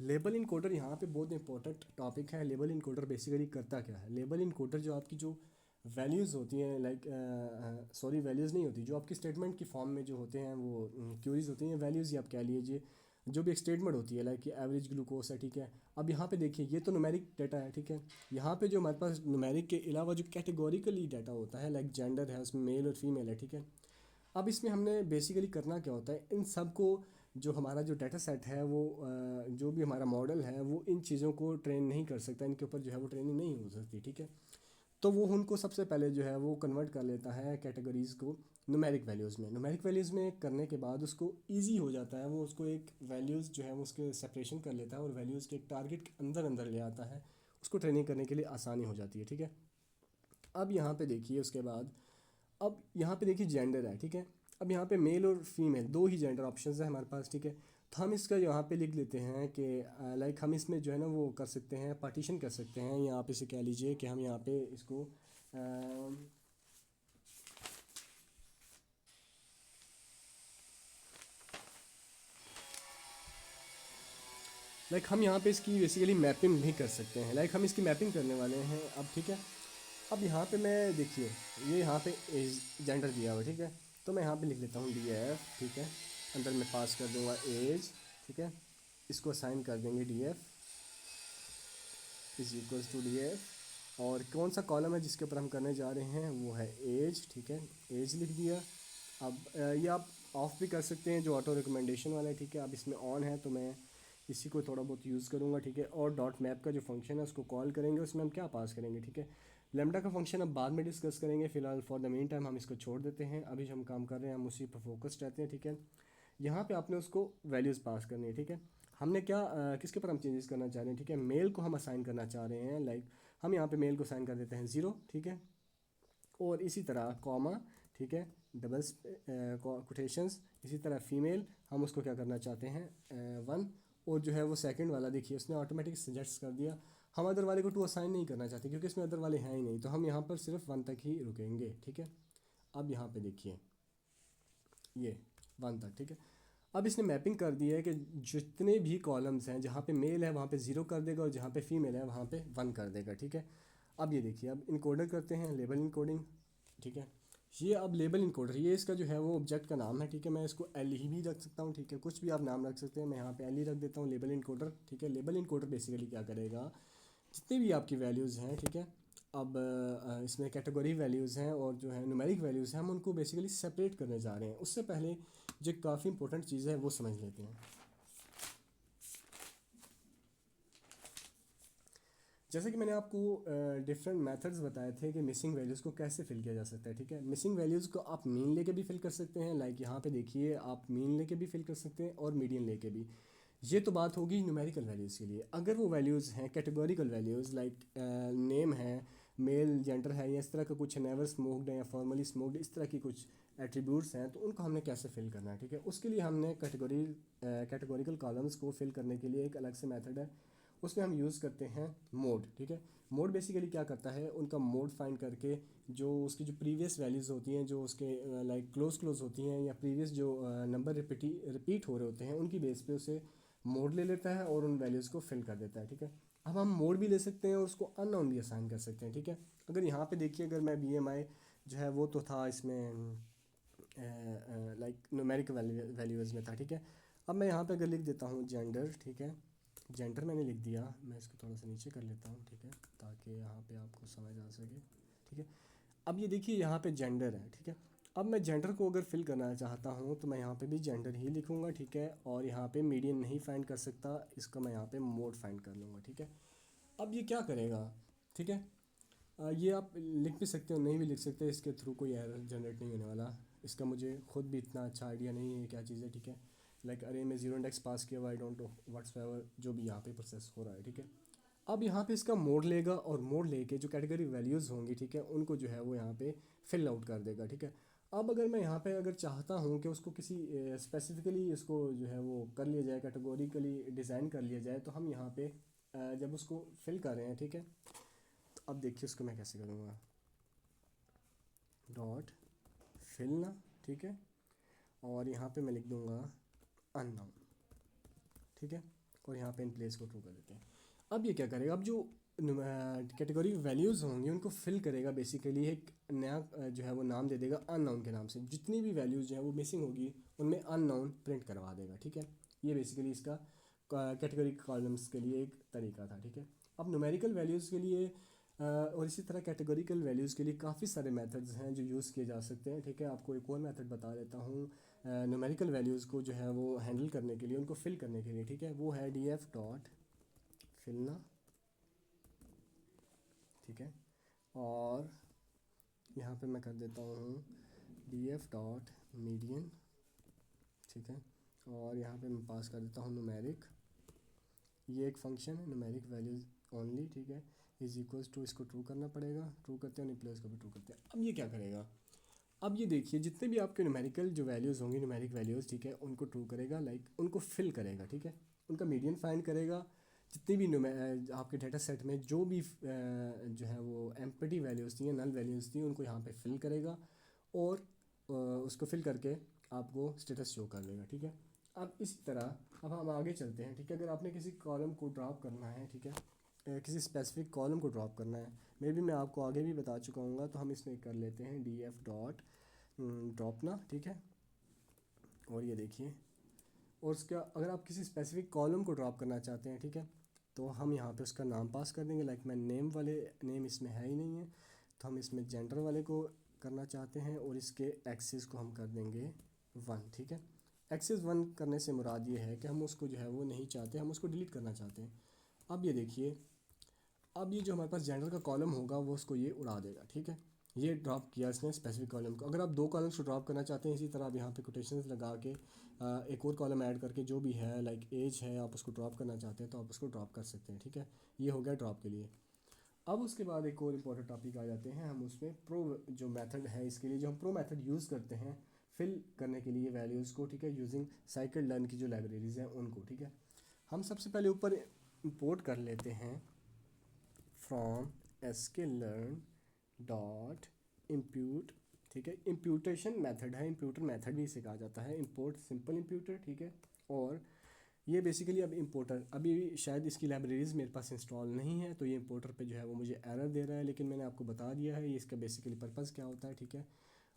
[SPEAKER 1] लेबल इनकोडर यहाँ पे बहुत इंपॉर्टेंट टॉपिक है। लेबल इनकोडर बेसिकली करता क्या है, लेबल इनकोडर जो आपकी जो वैल्यूज़ होती हैं लाइक सॉरी वैल्यूज़ नहीं होती, जो आपकी स्टेटमेंट की फॉर्म में जो होते हैं वो क्यूरीज होती हैं, वैल्यूज़ ही आप कह लीजिए, जो भी एक स्टेटमेंट होती है लाइक एवरेज ग्लूकोस है, ठीक है। अब यहाँ पे देखिए ये तो न्यूमेरिक डाटा है, ठीक है। यहाँ पे जो हमारे पास न्यूमेरिक के अलावा जो कैटेगोरिकली डाटा होता है लाइक जेंडर है, उसमें मेल और फीमेल है, ठीक है। अब इसमें हमने बेसिकली करना क्या होता है, इन सब को जो हमारा जो डाटा सेट है वो जो भी हमारा मॉडल है वो इन चीज़ों को ट्रेन नहीं कर सकता, इनके ऊपर जो है वो ट्रेनिंग नहीं हो सकती, ठीक है। तो वो उनको सबसे पहले जो है वो कन्वर्ट कर लेता है कैटेगरीज़ को न्यूमेरिक वैल्यूज़ में। न्यूमेरिक वैल्यूज़ में करने के बाद उसको ईजी हो जाता है, वो उसको एक वैल्यूज़ जो है वो उसके सेपरेशन कर लेता है और वैल्यूज़ के एक टारगेट के अंदर अंदर ले आता है, उसको ट्रेनिंग करने के लिए आसानी हो जाती है, ठीक है। अब यहाँ पे देखिए उसके बाद अब यहाँ पे देखिए जेंडर है, ठीक है। अब यहाँ पे मेल और फीमेल दो ही जेंडर ऑप्शंस है हमारे पास, ठीक है। तो हम इसका यहाँ पे लिख लेते हैं कि लाइक हम इसमें जो है ना वो कर सकते हैं, पार्टीशन कर सकते हैं, या आप इसे कह लीजिए कि हम यहाँ पे इसको लाइक हम यहाँ पे इसकी बेसिकली मैपिंग भी कर सकते हैं, लाइक हम इसकी मैपिंग करने वाले हैं अब, ठीक है। अब यहाँ पे मैं देखिए ये यहाँ पे एज जेंडर दिया हुआ, ठीक है। तो मैं यहाँ पे लिख लेता हूँ DF, ठीक है, अंदर मैं पास कर दूँगा एज, ठीक है। इसको असाइन कर देंगे DF is equals to DF, और कौन सा कॉलम है जिसके ऊपर हम करने जा रहे हैं वो है एज, ठीक है, एज लिख दिया। अब ये आप ऑफ भी कर सकते हैं जो ऑटो रिकमेंडेशन वाला है, ठीक है। अब इसमें ऑन है तो मैं इसी को थोड़ा बहुत यूज़ करूँगा, ठीक है। और डॉट मैप का जो फंक्शन है उसको कॉल करेंगे, उसमें हम क्या पास करेंगे, ठीक है। लेमडा का फंक्शन अब बाद में डिस्कस करेंगे, फिलहाल फॉर द मेन टाइम हम इसको छोड़ देते हैं। अभी जो हम काम कर रहे हैं हम उसी पर फोकस्ड रहते हैं, ठीक है। यहाँ पे आपने उसको वैल्यूज़ पास करनी है, ठीक है। हमने क्या किसके ऊपर हम चेंजेस करना चाह रहे हैं, ठीक है। मेल को हम असाइन करना चाह रहे हैं, लाइक हम यहाँ पे मेल को असाइन कर देते हैं 0, ठीक है। और इसी तरह कॉमा, ठीक है, डबल्स कोटेशंस, इसी तरह फीमेल हम उसको क्या करना चाहते हैं 1। और जो है वो सेकंड वाला देखिए उसने ऑटोमेटिक सजेस्ट कर दिया। हम अदर वाले को 2 असाइन नहीं करना चाहते क्योंकि इसमें अदर वाले हैं ही नहीं, तो हम यहाँ पर सिर्फ 1 तक ही रुकेंगे, ठीक है। अब यहाँ पे देखिए ये 1 तक, ठीक है। अब इसने मैपिंग कर दी है कि जितने भी कॉलम्स हैं जहाँ पे मेल है वहाँ पे 0 कर देगा और जहाँ पे फीमेल है वहाँ पे 1 कर देगा, ठीक है। अब ये देखिए, अब इनकोडर करते हैं, लेबल इनकोडिंग, ठीक है। ये अब लेबल इनकोडर, ये इसका जो है वो ऑब्जेक्ट का नाम है, ठीक है। मैं इसको एल ही भी रख सकता हूँ, ठीक है, कुछ भी आप नाम रख सकते हैं। मैं यहाँ पे एल ही रख देता हूँ, लेबल इनकोडर, ठीक है। लेबल इनकोडर बेसिकली क्या करेगा, जितनी भी आपकी वैल्यूज़ हैं, ठीक है। अब इसमें कैटेगरी वैल्यूज़ हैं और जो है न्यूमेरिक वैल्यूज़ हैं, हम उनको बेसिकली सेपरेट करने जा रहे हैं। उससे पहले जो काफ़ी इंपॉर्टेंट चीज़ है वो समझ लेते हैं। जैसे कि मैंने आपको डिफरेंट मेथड्स बताए थे कि मिसिंग वैल्यूज़ को कैसे फिल किया जा सकता है, ठीक है। मिसिंग वैल्यूज़ को आप मीन लेके भी फिल कर सकते हैं, लाइक यहाँ पे देखिए आप मीन लेके भी फिल कर सकते हैं और मीडियन लेके भी। ये तो बात होगी न्यूमेरिकल वैल्यूज़ के लिए। अगर वो वैल्यूज़ हैं कैटेगोरिकल वैल्यूज़, लाइक नेम है, मेल जेंडर है, या इस तरह का कुछ नेवर स्मोक्ड है या फॉर्मली स्मोक्ड, इस तरह की कुछ एट्रीब्यूट्स हैं, तो उनको हमने कैसे फिल करना है, ठीक है। उसके लिए हमने कैटेगोरिकल कॉलम्स को फिल करने के लिए एक अलग से मेथड है, उसमें हम यूज़ करते हैं मोड, ठीक है। मोड बेसिकली क्या करता है, उनका मोड फाइंड करके जो उसकी जो प्रीवियस वैल्यूज़ होती हैं, जो उसके लाइक क्लोज होती हैं, या प्रीवियस जो नंबर रिपीट हो रहे होते हैं, उनकी बेस पे उसे मोड ले लेता है और उन वैल्यूज़ को फिल कर देता है, ठीक है। अब हम मोड भी ले सकते हैं और उसको अननोन भी असाइन कर सकते हैं, ठीक है। अगर यहाँ पे देखिए, अगर मैं BMI जो है वो तो था इसमें लाइक न्यूमेरिक वैल्यूज़ में था, ठीक है। अब मैं यहाँ पे अगर लिख देता हूँ जेंडर, ठीक है, जेंडर मैंने लिख दिया, मैं इसको थोड़ा सा नीचे कर लेता हूँ, ठीक है, ताकि यहाँ पे आपको समझ आ सके, ठीक है। अब ये देखिए यहाँ पे जेंडर है, ठीक है। अब मैं जेंडर को अगर फिल करना चाहता हूँ तो मैं यहाँ पे भी जेंडर ही लिखूँगा, ठीक है। और यहाँ पे मीडियन नहीं फाइंड कर सकता, इसका मैं यहाँ पे मोड फाइंड कर लूँगा, ठीक है। अब ये क्या करेगा, ठीक है। ये आप लिख भी सकते हो, नहीं भी लिख सकते, इसके थ्रू कोई एरर जनरेट नहीं होने वाला। इसका मुझे खुद भी इतना अच्छा आइडिया नहीं है क्या चीज़ है, ठीक है। लाइक अरे में 0 इंडेक्स पास किया हुआ, आई डोंट नो व्हाट्सएवर जो भी यहाँ पे प्रोसेस हो रहा है, ठीक है। अब यहाँ पे इसका मोड लेगा और मोड लेके जो कैटेगरी वैल्यूज़ होंगी, ठीक है, उनको जो है वो यहाँ पे फिल आउट कर देगा, ठीक है। अब अगर मैं यहाँ पे अगर चाहता हूँ कि उसको किसी स्पेसिफिकली इसको जो है वो कर लिया जाए, कैटेगोरिकली डिज़ाइन कर लिया जाए, तो हम यहाँ पे जब उसको फिल कर रहे हैं, ठीक है, तो अब देखिए उसको मैं कैसे करूँगा, डॉट फिल ना, ठीक है। और यहाँ पे मैं लिख दूँगा अननाउन, ठीक है। और यहाँ पे इन प्लेस को ट्रू कर देते हैं। अब ये क्या करेगा, अब जो कैटेगरी वैल्यूज़ होंगी उनको फिल करेगा, बेसिकली एक नया जो है वो नाम दे देगा अननाउन के नाम से। जितनी भी वैल्यूज़ जो है वो मिसिंग होगी उनमें अननाउन प्रिंट करवा देगा, ठीक है। ये बेसिकली इसका कैटेगरी कॉलम्स के लिए एक तरीका था, ठीक है। अब न्यूमेरिकल वैल्यूज़ के लिए और इसी तरह कैटेगरिकल वैल्यूज़ के लिए काफ़ी सारे मेथड्स हैं जो यूज़ किए जा सकते हैं, ठीक है। आपको एक और मेथड बता देता हूँ न्यूमेरिकल वैल्यूज़ को जो है वो हैंडल करने के लिए, उनको फिल करने के लिए, ठीक है। वो है df डॉट फिलना, ठीक है। और यहाँ पे मैं कर देता हूँ df डॉट मीडियन, ठीक है। और यहाँ पे मैं पास कर देता हूँ न्यूमेरिक, ये एक फंक्शन है न्यूमेरिक वैल्यूज ओनली, ठीक है, इज इक्वल्स टू, इसको ट्रू करना पड़ेगा, ट्रू करते हैं, न्यूक्लियस को भी ट्रू करते हैं। अब ये क्या करेगा, अब ये देखिए जितने भी आपके न्यूमेरिकल जो वैल्यूज़ होंगी, न्यूमेरिक वैल्यूज़, ठीक है, उनको ट्रू करेगा, लाइक उनको फिल करेगा, ठीक है। उनका मीडियन फाइंड करेगा, जितनी भी आपके डेटा सेट में जो भी जो है वो एम्प्टी वैल्यूज़ थी या नल वैल्यूज़ थी उनको यहाँ पे फिल करेगा और उसको फिल करके आपको स्टेटस शो कर देगा, ठीक है। अब इसी तरह अब हम आगे चलते हैं, ठीक है। अगर आपने किसी कॉलम को ड्रॉप करना है, ठीक है, किसी स्पेसिफिक कॉलम को ड्रॉप करना है, मे बी मैं आपको आगे भी बता चुका हूँ, तो हम इसमें कर लेते हैं df डॉट ड्रॉप ना, ठीक है। और ये देखिए, और उसका अगर आप किसी स्पेसिफिक कॉलम को ड्रॉप करना चाहते हैं, ठीक है, तो हम यहाँ पे उसका नाम पास कर देंगे, लाइक मैं नेम वाले, नेम इसमें है ही नहीं है, तो हम इसमें जेंडर वाले को करना चाहते हैं और इसके एक्सिस को हम कर देंगे 1, ठीक है। एक्सेस वन करने से मुराद ये है कि हम उसको जो है वो नहीं चाहते, हम उसको डिलीट करना चाहते हैं। अब ये देखिए, अब ये जो हमारे पास जेंडर का कॉलम होगा वो उसको ये उड़ा देगा, ठीक है। ये ड्रॉप किया इसने स्पेसिफिक कॉलम को। अगर आप दो कॉलम्स को ड्रॉप करना चाहते हैं इसी तरह आप यहाँ पे कोटेशंस लगा के एक और कॉलम ऐड करके जो भी है लाइक एज है आप उसको ड्रॉप करना चाहते हैं तो आप उसको ड्रॉप कर सकते हैं, ठीक है। ये हो गया ड्रॉप के लिए। अब उसके बाद एक और इम्पॉर्टेंट टॉपिक आ जाते हैं हम उसमें प्रो जो मेथड है इसके लिए, जो हम प्रो मेथड यूज़ करते हैं फिल करने के लिए वैल्यूज़ को, ठीक है, यूजिंग साइकिल लर्न की जो लाइब्रेरीज़ हैं उनको, ठीक है। हम सबसे पहले ऊपर इंपोर्ट कर लेते हैं फ्रॉम sklearn डॉट इम्प्यूट, ठीक है। इम्प्यूटेशन मेथड है, इम्प्यूटर मेथड भी इसे कहा जाता है, इंपोर्ट सिंपल इम्प्यूटर, ठीक है। और ये बेसिकली अब इंपोर्टर अभी शायद इसकी लाइब्रेरीज़ मेरे पास इंस्टॉल नहीं है तो ये इंपोर्टर पे जो है वो मुझे एरर दे रहा है, लेकिन मैंने आपको बता दिया है ये इसका बेसिकली पर्पज़ क्या होता है, ठीक है।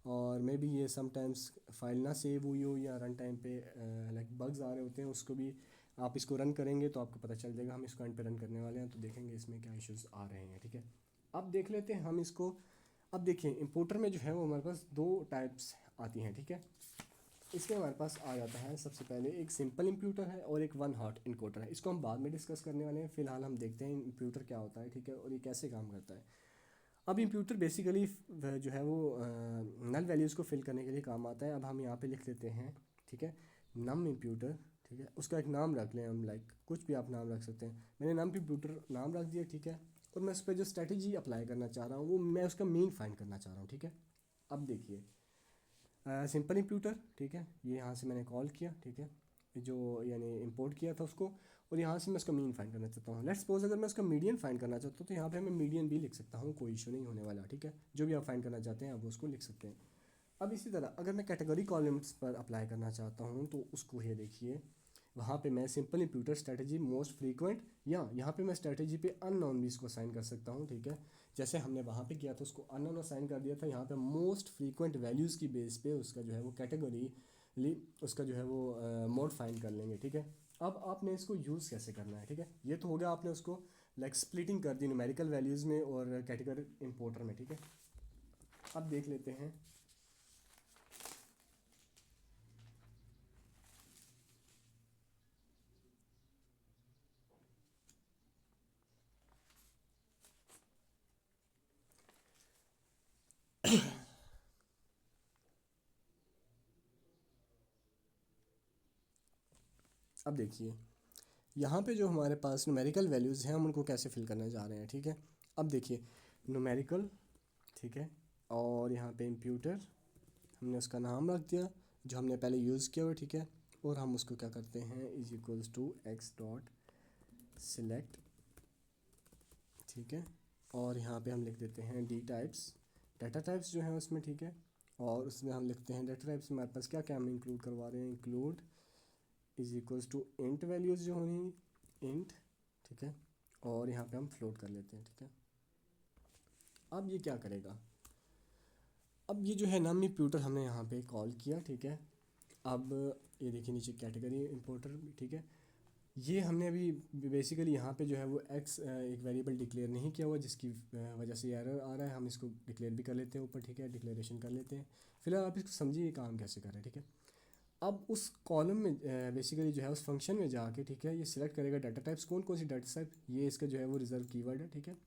[SPEAKER 1] और मे बी ये समटाइम्स फाइल ना सेव हुई हो या रन टाइम पे लाइक बग्स आ रहे होते हैं, उसको भी आप इसको रन करेंगे तो आपको पता चल जाएगा। हम इसको एंड पे रन करने वाले हैं तो देखेंगे इसमें क्या इश्यूज़ आ रहे हैं, ठीक है। अब देख लेते हैं हम इसको। अब देखिए इंपोर्टर में जो है वो हमारे पास दो टाइप्स आती हैं, ठीक है। इसमें हमारे पास आ जाता है सबसे पहले एक सिंपल इंप्यूटर है और एक वन हॉट इनकोडर है। इसको हम बाद में डिस्कस करने वाले हैं, फ़िलहाल हम देखते हैं इंप्यूटर क्या होता है, ठीक है, और ये कैसे काम करता है। अब इंप्यूटर बेसिकली जो है वो नल वैल्यूज़ को फिल करने के लिए काम आता है। अब हम यहाँ पे लिख लेते हैं, ठीक है, नम इंप्यूटर, ठीक है। उसका एक नाम रख लें हम, लाइक कुछ भी आप नाम रख सकते हैं। मैंने नम इंप्यूटर नाम रख दिया, ठीक है। और मैं उस पर जो स्ट्रेटजी अप्लाई करना चाह रहा हूँ वो मैं उसका मीन फाइंड करना चाह रहा हूँ, ठीक है। अब देखिए सिंपल इंप्यूटर, ठीक है, ये यहाँ से मैंने कॉल किया, ठीक है, जो यानी इंपोर्ट किया था उसको, और यहाँ से मैं उसका मीन फाइंड करना चाहता हूँ। लेट्स सपोज अगर मैं उसका मीडियन फाइंड करना चाहता हूँ तो यहाँ पे मैं मीडियन भी लिख सकता हूँ, कोई इशू नहीं होने वाला, ठीक है। जो भी आप फाइंड करना चाहते हैं आप उसको लिख सकते हैं। अब इसी तरह अगर मैं कैटेगरी कॉलम्स पर अप्लाई करना चाहता हूँ तो उसको ये देखिए, वहाँ पे मैं simple imputer strategy most frequent, या यहाँ पे मैं स्ट्रेटजी पे अननोन भी इसको असाइन कर सकता हूँ, ठीक है। जैसे हमने वहाँ पे किया था उसको अननोन असाइन कर दिया था, यहाँ पे मोस्ट फ्रीक्वेंट वैल्यूज़ की बेस पे उसका जो है वो कैटेगरी उसका जो है वो मोड फाइंड कर लेंगे, ठीक है। अब आपने इसको यूज़ कैसे करना है, ठीक है। ये तो हो गया आपने उसको लाइक स्प्लिटिंग कर दी न्यूमेरिकल वैल्यूज़ में और कैटेगरी इंपोर्टर में, ठीक है। अब देख लेते हैं अब देखिए यहाँ पे जो हमारे पास न्यूमेरिकल वैल्यूज़ हैं हम उनको कैसे फिल करने जा रहे हैं, ठीक है। अब देखिए न्यूमेरिकल, ठीक है, और यहाँ पे इंप्यूटर हमने उसका नाम रख दिया जो हमने पहले यूज़ किया हुआ, ठीक है। और हम उसको क्या करते हैं is equals to X dot select, ठीक है। और यहाँ पे हम लिख देते हैं डी टाइप्स, डाटा टाइप्स जो हैं उसमें, ठीक है। और उसमें हम लिखते हैं डाटा टाइप्स में हमारे पास क्या क्या हम इंक्लूड करवा रहे हैं, include is equals to int values जो होनी इंट, ठीक है। और यहाँ पे हम फ्लोट कर लेते हैं, ठीक है। अब ये क्या करेगा, अब ये जो है नम इंप्यूटर हमने यहाँ पे कॉल किया, ठीक है। अब ये देखिए नीचे कैटेगरी इंपोर्टर, ठीक है। ये हमने अभी बेसिकली यहाँ पे जो है वो एक्स एक वेरिएबल डिक्लेयर नहीं किया हुआ जिसकी वजह से एरर आ रहा है। हम इसको डिक्लेयर भी कर लेते हैं ऊपर, ठीक है, डिक्लेरेशन कर लेते हैं। फिलहाल आप इसको समझिए ये काम कैसे कर रहे हैं, ठीक है। अब उस कॉलम में बेसिकली जो है उस फंक्शन में जाके, ठीक है, ये सिलेक्ट करेगा डाटा टाइप्स कौन कौन सी डाटा टाइप, ये इसका जो है वो रिजर्व कीवर्ड है, ठीक है।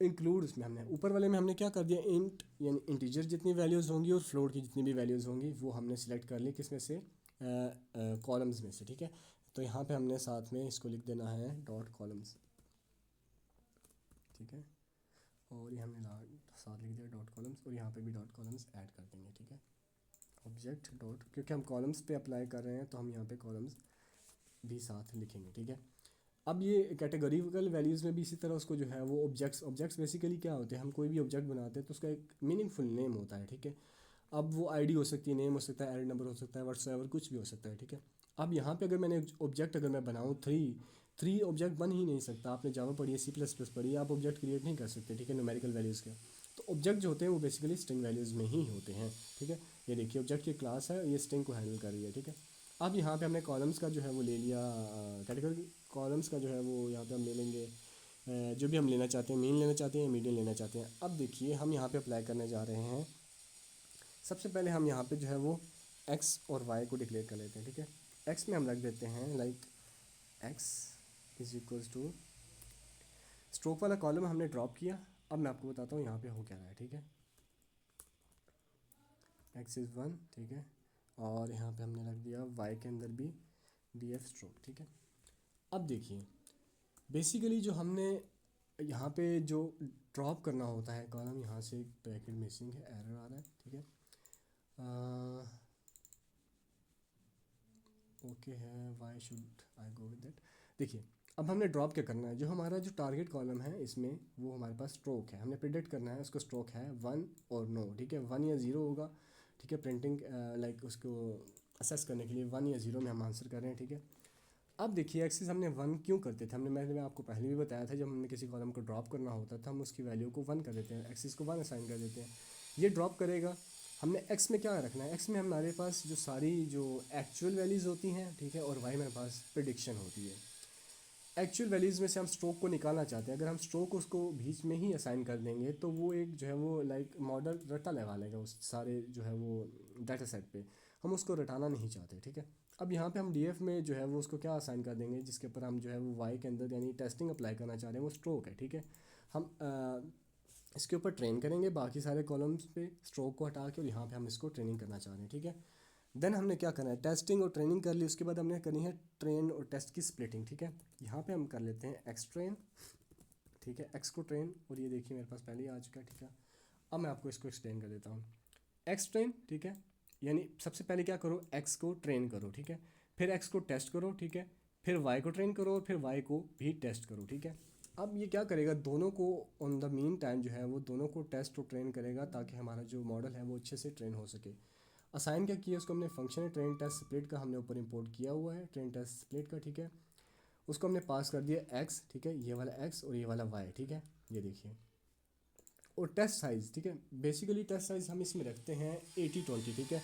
[SPEAKER 1] इंक्लूड उसमें हमने ऊपर वाले में हमने क्या कर दिया इंट यानी इंटीजर जितनी वैल्यूज़ होंगी और फ्लोट की जितनी भी वैल्यूज़ होंगी वो हमने सिलेक्ट कर ली किस में से कॉलम्स में से, ठीक है। तो यहाँ पे हमने साथ में इसको लिख देना है डॉट कॉलम्स, ठीक है। और ये हमने साथ लिख दिया डॉट कॉलम्स और यहाँ पे भी डॉट कॉलम्स ऐड कर देंगे, ठीक है। ऑब्जेक्ट डॉट, क्योंकि हम कॉलम्स पे अप्लाई कर रहे हैं तो हम यहाँ पे कॉलम्स भी साथ लिखेंगे, ठीक है। अब ये कैटेगरिकल वैल्यूज़ में भी इसी तरह उसको जो है वो ऑब्जेक्ट्स बेसिकली क्या होते हैं, हम कोई भी ऑब्जेक्ट बनाते हैं तो उसका एक मीनिंगफुल नेम होता है, ठीक है। अब वो आईडी हो सकती है, नेम हो सकता है, एड नंबर हो सकता है, व्हाट्सएवर कुछ भी हो सकता है, ठीक है। अब यहाँ पे अगर मैंने ऑब्जेक्ट अगर मैं बनाऊँ थ्री थ्री ऑब्जेक्ट बन ही नहीं सकता। आपने जावा पढ़ी है, C++ पढ़ी है, आप ऑब्जेक्ट क्रिएट नहीं कर सकते, ठीक है, न्यूमेरिकल वैल्यूज़ के। तो ऑब्जेक्ट जो होते हैं वो बेसिकली स्ट्रिंग वैल्यूज़ में ही होते हैं, ठीक है। ये देखिए ऑब्जेक्ट की क्लास है, ये स्ट्रिंग को हैंडल कर रही है, ठीक है। अब यहाँ पे हमने कॉलम्स का जो है वो ले लिया, कैटेगरी कॉलम्स का जो है वो यहाँ पे हम ले लेंगे जो भी हम लेना चाहते हैं, मीन लेना चाहते हैं, मीडियन लेना चाहते हैं। अब देखिए हम यहाँ पे अप्लाई करने जा रहे हैं। सबसे पहले हम यहाँ पे जो है वो एक्स और वाई को डिक्लेयर कर लेते हैं, ठीक है। एक्स में हम रख देते हैं like X is equals to, stroke वाला कॉलम हमने ड्रॉप किया। अब मैं आपको बताता हूँ यहाँ पे हो क्या रहा है, ठीक है। एक्स इज़ 1, ठीक है, और यहाँ पे हमने रख दिया वाई के अंदर भी डी एफ स्ट्रोक, ठीक है। अब देखिए बेसिकली जो हमने यहाँ पे जो ड्रॉप करना होता है कॉलम, यहाँ से एक ब्रैकेट मिसिंग है, एरर आ रहा है, ठीक है। ओके है, why should I go with that. देखिए अब हमने ड्रॉप क्या करना है, जो हमारा जो टारगेट कॉलम है इसमें वो हमारे पास स्ट्रोक है, हमने प्रिडिक्ट करना है उसको स्ट्रोक है 1 और नो, ठीक है। 1 या 0 होगा, ठीक है। प्रिंटिंग लाइक उसको असेस करने के लिए 1 या 0 में हम आंसर कर रहे हैं, ठीक है। अब देखिए एक्सिस हमने 1 क्यों करते थे, मैंने आपको पहले भी बताया था, जब हमने किसी कॉलम को ड्रॉप करना होता था हम उसकी वैल्यू को 1 कर देते हैं, एक्सिस को 1 असाइन कर देते हैं। ये ड्रॉप करेगा, हमने एक्स में क्या रखना है, एक्स में हमारे पास जो सारी जो एक्चुअल वैल्यूज़ होती हैं, ठीक है, और वाई मेरे पास प्रिडिक्शन होती है। एक्चुअल वैल्यूज़ में से हम स्ट्रोक को निकालना चाहते हैं, अगर हम स्ट्रोक उसको बीच में ही असाइन कर देंगे तो वो एक जो है वो लाइक मॉडल रटा लगा लेगा उस सारे जो है वो डाटा सेट पे, हम उसको रटाना नहीं चाहते, ठीक है। अब यहाँ पे हम डीएफ में जो है वो उसको क्या असाइन कर देंगे, जिसके ऊपर हम जो है वो वाई के अंदर यानी टेस्टिंग अप्लाई करना चाह रहे हैं वो स्ट्रोक है, ठीक है। हम इसके ऊपर ट्रेन करेंगे बाकी सारे कॉलम्स पे स्ट्रोक को हटा के, और यहाँ पे हम इसको ट्रेनिंग करना चाह रहे हैं, ठीक है। देन हमने क्या करना है, टेस्टिंग और ट्रेनिंग कर ली, उसके बाद हमने करनी है ट्रेन और टेस्ट की स्प्लिटिंग, ठीक है। यहाँ पे हम कर लेते हैं एक्स ट्रेन, ठीक है, एक्स को ट्रेन, और ये देखिए मेरे पास पहले ही आ चुका है, ठीक है। अब मैं आपको इसको एक्सप्लेन कर देता हूँ। एक्स ट्रेन, ठीक है, यानी सबसे पहले क्या करो, एक्स को ट्रेन करो, ठीक है, फिर एक्स को टेस्ट करो, ठीक है, फिर वाई को ट्रेन करो और फिर वाई को भी टेस्ट करो, ठीक है। अब ये क्या करेगा, दोनों को ऑन द मीन टाइम जो है वो दोनों को टेस्ट और ट्रेन करेगा, ताकि हमारा जो मॉडल है वो अच्छे से ट्रेन हो सके। असाइन क्या किया उसको हमने, फंक्शन है ट्रेन टेस्ट स्प्लिट का, हमने ऊपर इंपोर्ट किया हुआ है ट्रेन टेस्ट स्प्लिट का, ठीक है। उसको हमने पास कर दिया एक्स, ठीक है, ये वाला एक्स और ये वाला वाई, ठीक है, ये देखिए। और टेस्ट साइज़, ठीक है, बेसिकली टेस्ट साइज़ हम इसमें रखते हैं 80-20, ठीक है।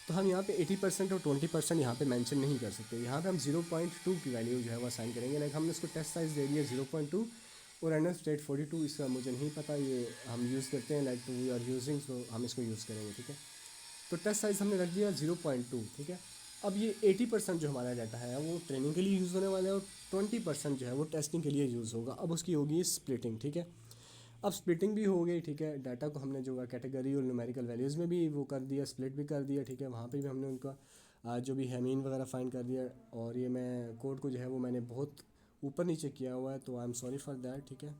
[SPEAKER 1] तो हम यहाँ पे 80% और 20% यहाँ पे मेंशन नहीं कर सकते, यहाँ पे हम 0.2 की वैल्यू जो है वो असाइन करेंगे, लाइक हमने उसको टेस्ट साइज़ दे दिया 0.2 और रैंडम स्टेट 42, इसका मुझे नहीं पता, ये हम यूज़ करते हैं लाइक वी आर यूजिंग, सो हम इसको यूज़ करेंगे, ठीक है। तो टेस्ट साइज़ हमने रख दिया 0.2, ठीक है। अब ये 80% जो हमारा डाटा है वो ट्रेनिंग के लिए यूज़ होने वाला है और 20% जो है वो टेस्टिंग के लिए यूज़ होगा। अब उसकी होगी स्प्लिटिंग, ठीक है। अब स्प्लिटिंग भी हो गई, ठीक है, डाटा को हमने जो कैटेगरी और न्यूमेरिकल वैल्यूज़ में भी वो कर दिया, स्प्लिट भी कर दिया, ठीक है। वहाँ पे भी हमने उनका जो भी है मीन वगैरह फाइंड कर दिया, और ये मैं कोड को जो है वो मैंने बहुत ऊपर नीचे किया हुआ है, तो I am sorry for that, ठीक है।